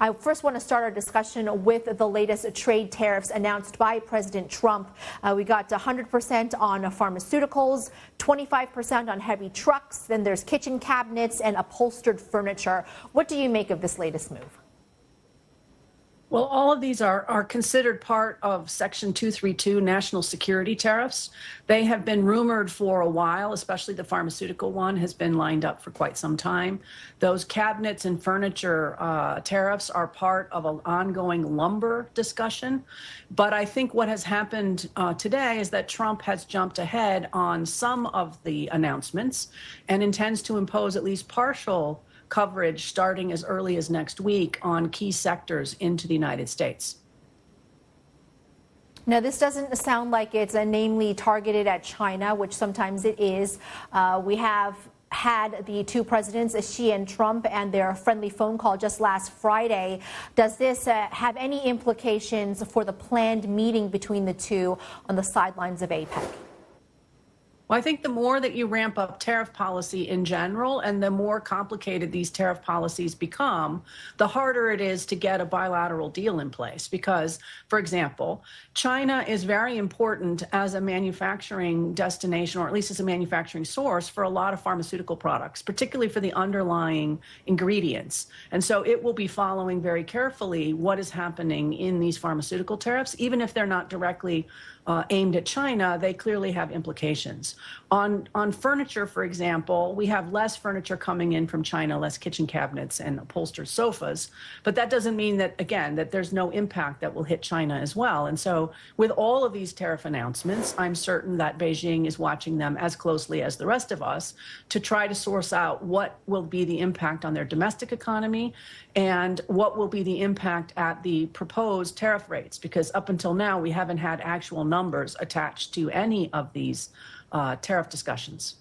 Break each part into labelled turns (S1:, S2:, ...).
S1: I first want to start our discussion with the latest trade tariffs announced by President Trump. We got 100% on pharmaceuticals, 25% on heavy trucks, then there's kitchen cabinets and upholstered furniture. What do you make of this latest move?
S2: Well, all of these are considered part of Section 232 national security tariffs. They have been rumored for a while, especially the pharmaceutical one has been lined up for quite some time. Those cabinets and furniture tariffs are part of an ongoing lumber discussion. But I think what has happened today is that Trump has jumped ahead on some of the announcements and intends to impose at least partial coverage starting as early as next week on key sectors into the United States.
S1: Now, this doesn't sound like it's namely targeted at China, which sometimes it is. We have had the two presidents, Xi and Trump, and their friendly phone call just last Friday. Does this have any implications for the planned meeting between the two on the sidelines of APEC?
S2: Well, I think the more that you ramp up tariff policy in general and the more complicated these tariff policies become, the harder it is to get a bilateral deal in place. Because, for example, China is very important as a manufacturing destination, or at least as a manufacturing source for a lot of pharmaceutical products, particularly for the underlying ingredients. And so it will be following very carefully what is happening in these pharmaceutical tariffs, even if they're not directly aimed at China, they clearly have implications. On furniture, for example, we have less furniture coming in from China, less kitchen cabinets and upholstered sofas. But that doesn't mean that, again, that there's no impact that will hit China as well. And so with all of these tariff announcements, I'm certain that Beijing is watching them as closely as the rest of us to try to source out what will be the impact on their domestic economy and what will be the impact at the proposed tariff rates, because up until now, we haven't had actual numbers attached to any of these tariff discussions.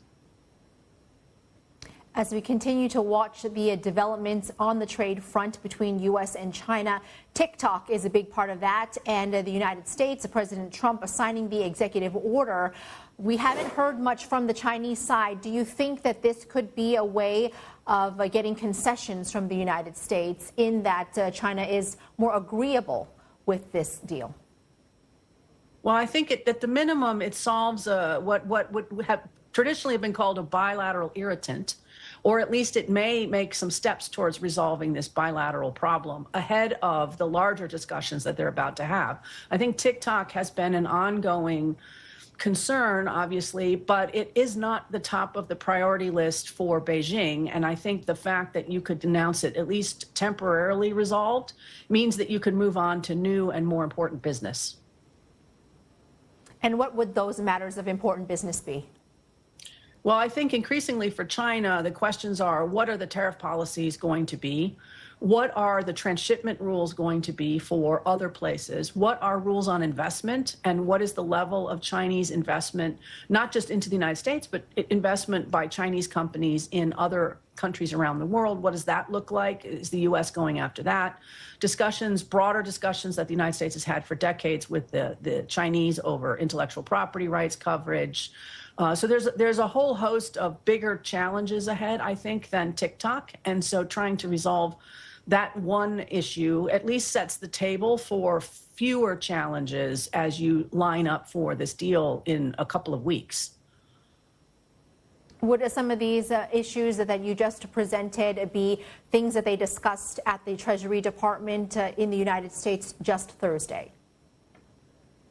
S1: As we continue to watch the developments on the trade front between U.S. and China, TikTok is a big part of that, and the United States, President Trump signing the executive order. We haven't heard much from the Chinese side. Do you think that this could be a way of getting concessions from the United States in that China is more agreeable with this deal?
S2: Well, I think at the minimum, it solves what would have traditionally been called a bilateral irritant, or at least it may make some steps towards resolving this bilateral problem ahead of the larger discussions that they're about to have. I think TikTok has been an ongoing concern, obviously, but it is not the top of the priority list for Beijing. And I think the fact that you could announce it at least temporarily resolved means that you could move on to new and more important business.
S1: And what would those matters of important business be?
S2: Well, I think increasingly for China, the questions are, what are the tariff policies going to be? What are the transshipment rules going to be for other places? What are rules on investment? And what is the level of Chinese investment, not just into the United States, but investment by Chinese companies in other countries around the world? What does that look like? Is the U.S. going after that? Discussions, broader discussions that the United States has had for decades with the Chinese over intellectual property rights coverage. So there's a whole host of bigger challenges ahead, I think, than TikTok. And so trying to resolve that one issue at least sets the table for fewer challenges as you line up for this deal in a couple of weeks.
S1: Would some of these issues that you just presented be things that they discussed at the Treasury Department in the United States just Thursday?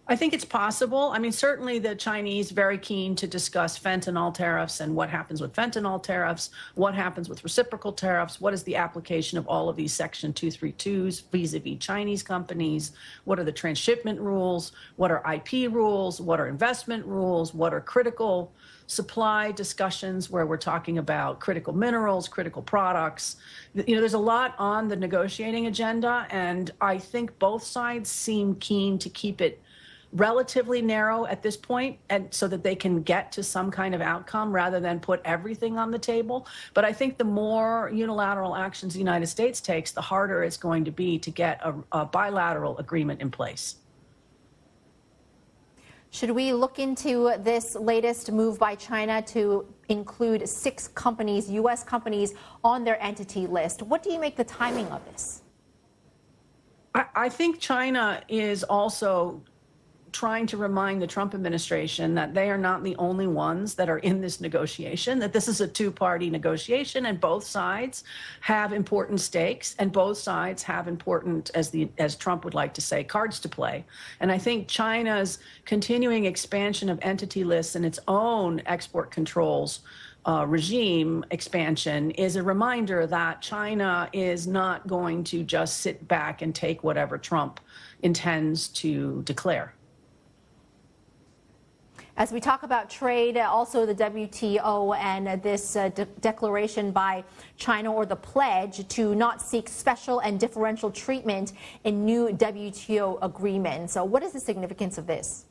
S2: I think it's possible. I mean, certainly the Chinese very keen to discuss fentanyl tariffs and what happens with fentanyl tariffs, what happens with reciprocal tariffs, what is the application of all of these Section 232s vis-a-vis Chinese companies, what are the transshipment rules, what are IP rules, what are investment rules, what are critical supply discussions where we're talking about critical minerals, critical products. You know, there's a lot on the negotiating agenda, and I think both sides seem keen to keep it relatively narrow at this point, and so that they can get to some kind of outcome rather than put everything on the table. But I think the more unilateral actions the United States takes, the harder it's going to be to get a bilateral agreement in place.
S1: Should we look into this latest move by China to include 6 companies, U.S. companies, on their entity list? What do you make the timing of this?
S2: I think China is also trying to remind the Trump administration that they are not the only ones that are in this negotiation, that this is a two-party negotiation and both sides have important stakes and both sides have important, as Trump would like to say, cards to play. And I think China's continuing expansion of entity lists and its own export controls regime expansion is a reminder that China is not going to just sit back and take whatever Trump intends to declare.
S1: As we talk about trade, also the WTO and this declaration by China, or the pledge to not seek special and differential treatment in new WTO agreements. So what is the significance of this?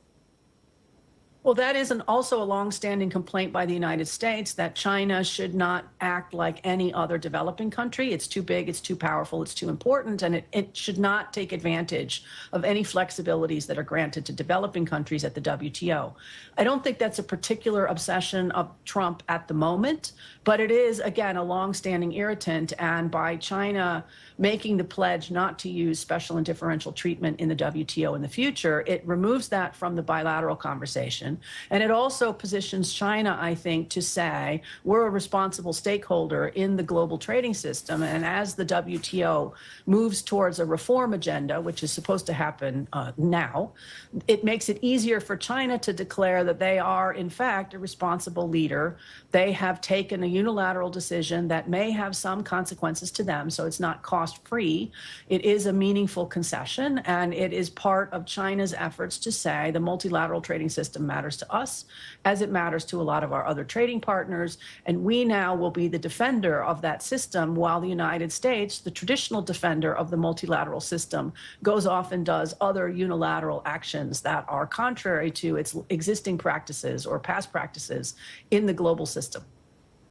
S2: Well, that is also a longstanding complaint by the United States that China should not act like any other developing country. It's too big, it's too powerful, it's too important, and it should not take advantage of any flexibilities that are granted to developing countries at the WTO. I don't think that's a particular obsession of Trump at the moment, but it is, again, a longstanding irritant. And by China making the pledge not to use special and differential treatment in the WTO in the future, it removes that from the bilateral conversation. And it also positions China, I think, to say we're a responsible stakeholder in the global trading system. And as the WTO moves towards a reform agenda, which is supposed to happen now, it makes it easier for China to declare that they are, in fact, a responsible leader. They have taken a unilateral decision that may have some consequences to them, so it's not cost-free. It is a meaningful concession, and it is part of China's efforts to say the multilateral trading system matters to us as it matters to a lot of our other trading partners, and we now will be the defender of that system, while the United States, the traditional defender of the multilateral system, goes off and does other unilateral actions that are contrary to its existing practices or past practices in the global system.